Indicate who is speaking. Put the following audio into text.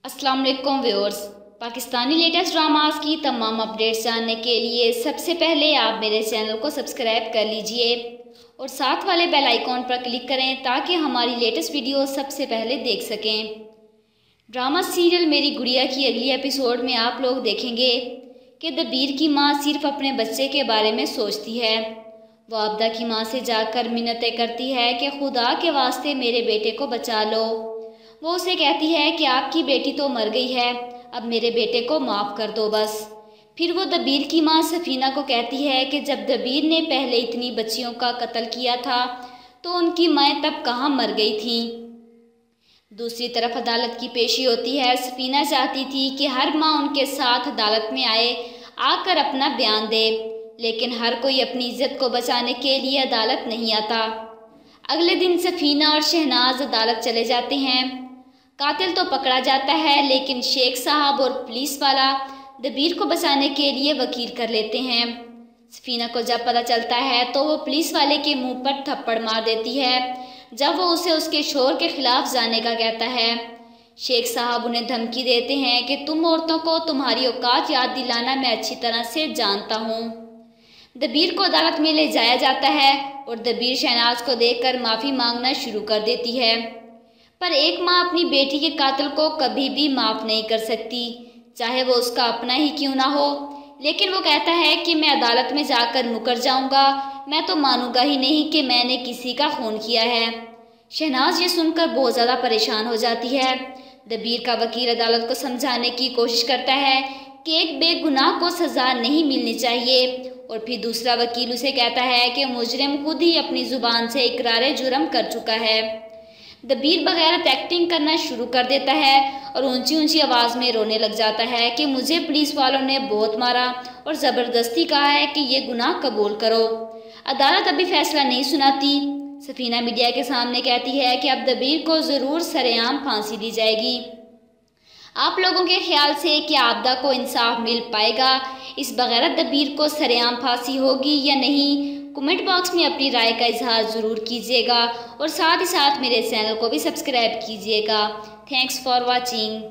Speaker 1: अस्सलाम वालेकुम viewers. Pakistani latest dramas की तमाम अपडेट्स जानने के लिए सबसे पहले आप मेरे चैनल को सब्सक्राइब कर लीजिए और साथ वाले बेल आइकॉन पर क्लिक करें ताकि हमारी लेटेस्ट वीडियो सबसे पहले देख सकें। ड्रामा सीरियल मेरी गुड़िया की अगली एपिसोड में आप लोग देखेंगे कि दबीर की माँ सिर्फ अपने बच्चे के बारे में सोचती है। वो आबदा की माँ से जाकर मिन्नतें करती है कि खुदा के वास्ते मेरे बेटे को बचा लो। वो उसे कहती है कि आपकी बेटी तो मर गई है, अब मेरे बेटे को माफ़ कर दो बस। फिर वो दबीर की माँ सफीना को कहती है कि जब दबीर ने पहले इतनी बच्चियों का कत्ल किया था तो उनकी माएँ तब कहाँ मर गई थीं। दूसरी तरफ अदालत की पेशी होती है। सफीना चाहती थी कि हर माँ उनके साथ अदालत में आकर अपना बयान दे, लेकिन हर कोई अपनी इज्जत को बचाने के लिए अदालत नहीं आता। अगले दिन सफीना और शहनाज अदालत चले जाते हैं। कातिल तो पकड़ा जाता है, लेकिन शेख साहब और पुलिस वाला दबीर को बचाने के लिए वकील कर लेते हैं। सफीना को जब पता चलता है तो वो पुलिस वाले के मुंह पर थप्पड़ मार देती है जब वो उसे उसके शोहर के खिलाफ जाने का कहता है। शेख साहब उन्हें धमकी देते हैं कि तुम औरतों को तुम्हारी औकात याद दिलाना मैं अच्छी तरह से जानता हूँ। दबीर को अदालत में ले जाया जाता है और दबीर शहनाज को देखकर माफ़ी मांगना शुरू कर देती है, पर एक माँ अपनी बेटी के कातिल को कभी भी माफ़ नहीं कर सकती, चाहे वो उसका अपना ही क्यों ना हो। लेकिन वो कहता है कि मैं अदालत में जाकर मुकर जाऊंगा, मैं तो मानूंगा ही नहीं कि मैंने किसी का खून किया है। शहनाज ये सुनकर बहुत ज़्यादा परेशान हो जाती है। दबीर का वकील अदालत को समझाने की कोशिश करता है कि एक बेगुनाह को सज़ा नहीं मिलनी चाहिए, और फिर दूसरा वकील उसे कहता है कि मुजरिम खुद ही अपनी ज़ुबान से इकरार जुर्म कर चुका है। दबीर बगैर एक्टिंग करना शुरू कर देता है और ऊंची ऊंची आवाज़ में रोने लग जाता है कि मुझे पुलिस वालों ने बहुत मारा और ज़बरदस्ती कहा है कि ये गुनाह कबूल करो। अदालत अभी फैसला नहीं सुनाती। सफीना मीडिया के सामने कहती है कि अब दबीर को ज़रूर सरेआम फांसी दी जाएगी। आप लोगों के ख्याल से क्या आबदा को इंसाफ मिल पाएगा? इस बगैरत दबीर को सरेआम फांसी होगी या नहीं? कमेंट बॉक्स में अपनी राय का इजहार ज़रूर कीजिएगा और साथ ही साथ मेरे चैनल को भी सब्सक्राइब कीजिएगा। Thanks for watching.